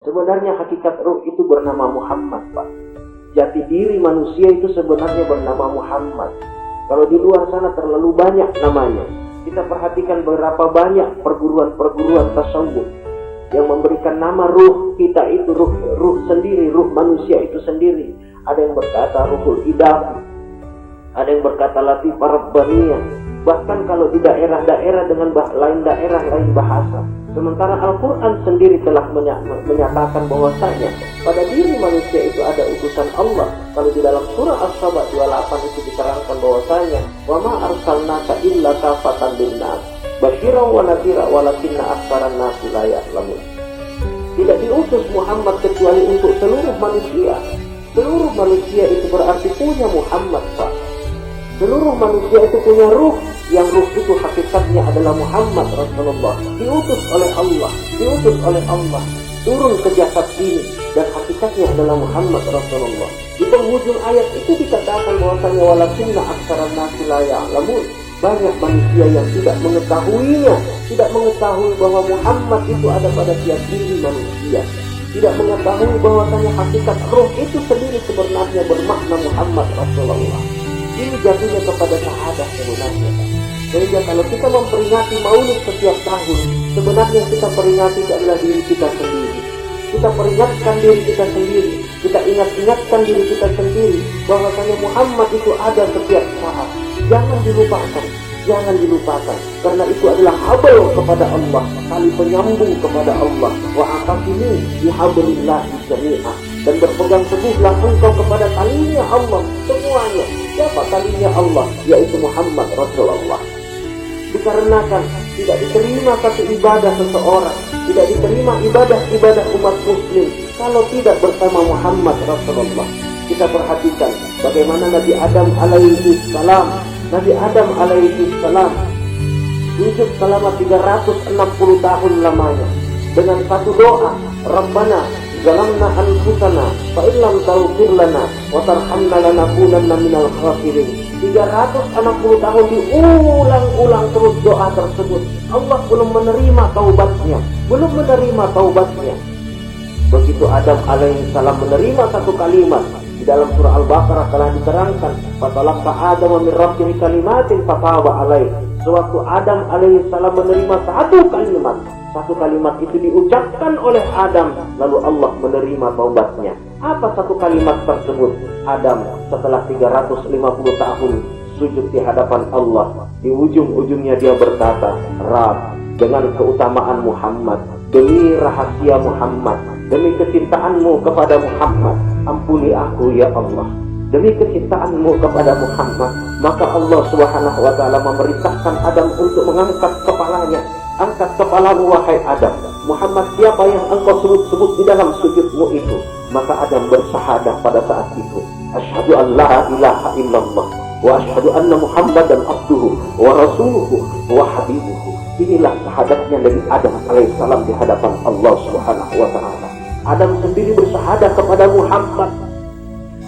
Sebenarnya hakikat ruh itu bernama Muhammad, Pak. Jati diri manusia itu sebenarnya bernama Muhammad. Kalau di luar sana terlalu banyak namanya. Kita perhatikan berapa banyak perguruan-perguruan tasawuf yang memberikan nama ruh kita itu ruh sendiri, ruh manusia itu sendiri. Ada yang berkata ruhul idam, ada yang berkata latifah rabbaniyah. Bahkan kalau di daerah-daerah dengan lain daerah, lain bahasa. Sementara Al-Quran sendiri telah menyatakan bahwasanya pada diri manusia itu ada utusan Allah. Kalau di dalam surah As-Saba 28 itu diterangkan bahwasanya wa ma arsalnaka illa kafatan linnas basyiran wa nadhira walakinna aktsaran nasi la ya'lamun. Tidak diutus Muhammad kecuali untuk seluruh manusia. Seluruh manusia itu berarti punya Muhammad, Pak. Seluruh manusia itu punya ruh, yang ruh itu hakikatnya adalah Muhammad Rasulullah. Diutus oleh Allah, turun ke jasad ini, dan hakikatnya adalah Muhammad Rasulullah. Di penghujung ayat itu dikatakan bahwasanya walakinna aktsaran nasi la ya'lamun. Banyak manusia yang tidak mengetahuinya, tidak mengetahui bahwa Muhammad itu ada pada tiap diri manusia. Tidak mengetahui bahwasanya hakikat ruh itu sendiri sebenarnya bermakna Muhammad Rasulullah. Ini jatuhnya kepada syahadah sebenarnya. Sehingga kalau kita memperingati maulid setiap tahun, sebenarnya kita peringati adalah diri kita sendiri. Kita peringatkan diri kita sendiri. Kita ingatkan diri kita sendiri bahwasanya Muhammad itu ada setiap saat. Jangan dilupakan. Karena itu adalah habl kepada Allah, tali penyambung kepada Allah. Wa aqsimi bihablillahi jami'ah. Dan berpegang teguhlah engkau kepada talinya Allah semuanya. Siapa talinya Allah? Yaitu Muhammad Rasulullah. Dikarenakan tidak diterima satu ibadah seseorang, tidak diterima ibadah umat muslim kalau tidak bersama Muhammad Rasulullah. Kita perhatikan bagaimana Nabi Adam alaihi salam hidup selama 360 tahun lamanya dengan satu doa, Rabbana zalamna anfusana fa illam taghfir lana wa tarhamna lanakunanna minal khasirin. 360 tahun diulang-ulang terus doa tersebut. Allah belum menerima taubatnya. Begitu Adam alaihissalam menerima satu kalimat, di dalam surah Al-Baqarah telah diterangkan, fatalaqa Adam min rabbih kalimatin fataba alaihi. Sewaktu Adam alaihissalam menerima satu kalimat itu diucapkan oleh Adam, lalu Allah menerima taubatnya. Apa satu kalimat tersebut? Adam setelah 350 tahun sujud di hadapan Allah, di ujung-ujungnya dia berkata, Rabb, dengan keutamaan Muhammad, demi rahasia Muhammad, demi kecintaanmu kepada Muhammad, ampuni aku ya Allah. Demi kecintaanmu kepada Muhammad, maka Allah Subhanahu wa ta'ala memerintahkan Adam untuk mengangkat kepalanya. Angkat kepalamu wahai Adam. Muhammad siapa yang engkau sebut-sebut di dalam sujudmu itu? Maka Adam bersahadah pada saat itu, asyhadu an la ilaha illallah wa asyhadu anna Muhammadan abduhu wa rasuluhu wa habibuhu. Inilah syahadatnya Nabi Adam alaihissalam di hadapan Allah Subhanahu wa ta'ala. Adam sendiri bersahadah kepada Muhammad.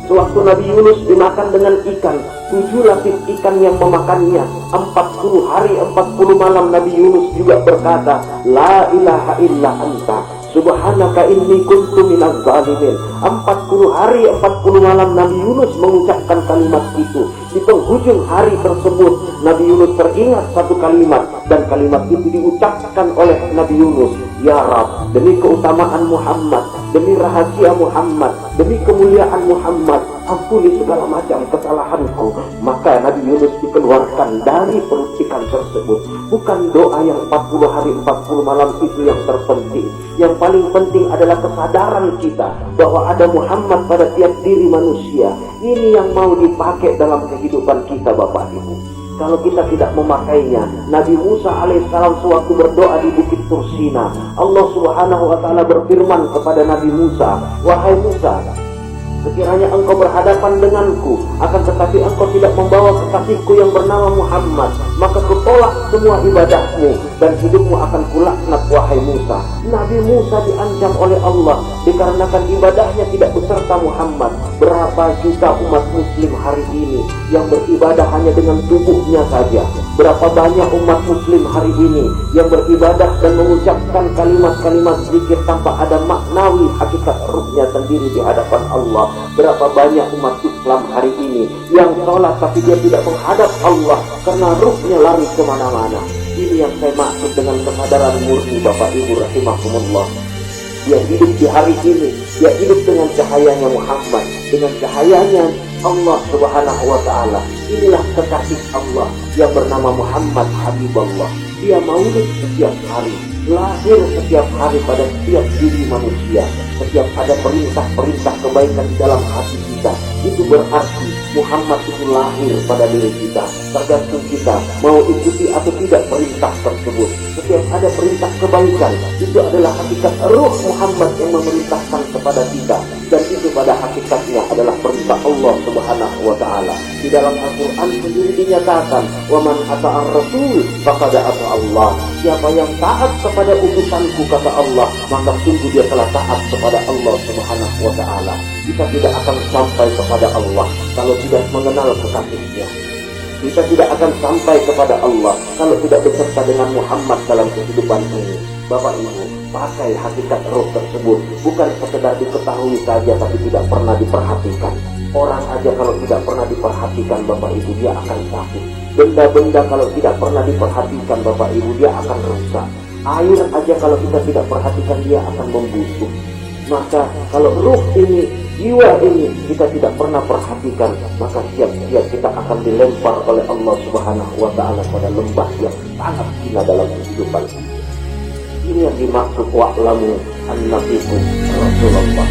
Sewaktu Nabi Yunus dimakan dengan ikan, 7 lapis ikan yang memakannya, 40 hari 40 malam Nabi Yunus juga berkata, La ilaha illa anta, subhanaka inni kuntu minaz zalimin. 40 hari 40 malam Nabi Yunus mengucapkan kalimat itu. Di penghujung hari tersebut Nabi Yunus teringat satu kalimat, dan kalimat itu diucapkan oleh Nabi Yunus, Ya Rabb, demi keutamaan Muhammad, demi rahasia Muhammad, demi kemuliaan Muhammad, ampuni segala macam kesalahanku. Maka Nabi Yunus dikeluarkan dari perut ikan tersebut. Bukan doa yang 40 hari 40 malam itu yang terpenting. Yang paling penting adalah kesadaran kita bahwa ada Muhammad pada tiap diri manusia. Ini yang mau dipakai dalam kehidupan kita, Bapak Ibu. Kalau kita tidak memakainya, Nabi Musa alaihissalam sewaktu berdoa di Bukit Tursina, Allah Subhanahu wa ta'ala berfirman kepada Nabi Musa, wahai Musa, sekiranya engkau berhadapan denganku, akan tetapi engkau tidak membawa kekasihku yang bernama Muhammad, maka kutolak semua ibadahmu dan hidupmu akan kulaknat wahai Musa. Nabi Musa diancam oleh Allah dikarenakan ibadahnya tidak beserta Muhammad. Berapa juta umat muslim hari ini yang beribadah hanya dengan tubuhnya saja? Berapa banyak umat muslim hari ini yang beribadah dan mengucapkan kalimat-kalimat zikir tanpa ada maknawi hakikat ruhnya sendiri di hadapan Allah? Berapa banyak umat Islam hari ini yang sholat tapi dia tidak menghadap Allah karena ruhnya lari kemana-mana? Ini yang saya maksud dengan kesadaran murni, Bapak Ibu rahimahumullah. Dia hidup di hari ini, dia hidup dengan cahayanya Muhammad, dengan cahayanya Allah Subhanahu wa ta'ala. Inilah kekasih Allah yang bernama Muhammad Habibullah. Dia maulid setiap hari, lahir setiap hari pada setiap diri manusia. Setiap ada perintah-perintah kebaikan di dalam hati kita, itu berarti Muhammad itu lahir pada diri kita. Tergantung kita mau ikuti atau tidak perintah tersebut. Setiap ada perintah kebaikan, itu adalah hakikat ruh Muhammad yang memerintahkan kepada kita. Dan itu pada hakikatnya adalah perintah Allah Subhanahu wa ta'ala. Di dalam Al-Quran sendiri dinyatakan, wa man ata'ar rasul faqad ata Allah. Siapa yang taat kepada utusanku, kata Allah, maka sungguh dia telah taat kepada Allah Subhanahu wa ta'ala. Kita tidak akan sampai kepada Allah kalau tidak mengenal kekasihnya. Kita tidak akan sampai kepada Allah kalau tidak beserta dengan Muhammad dalam kehidupan ini. Bapak Ibu, pakai hakikat roh tersebut, bukan sekedar diketahui saja tapi tidak pernah diperhatikan. Orang aja kalau tidak pernah diperhatikan, Bapak Ibu, dia akan sakit. Benda-benda kalau tidak pernah diperhatikan, Bapak Ibu, dia akan rusak. Air aja kalau kita tidak perhatikan, dia akan membusuk. Maka kalau ruh ini, jiwa ini kita tidak pernah perhatikan, maka siap-siap kita akan dilempar oleh Allah Subhanahu wa ta'ala pada lembah yang sangat hina dalam kehidupan. Ini yang dimaksud wa'lamu annafikum Rasulullah.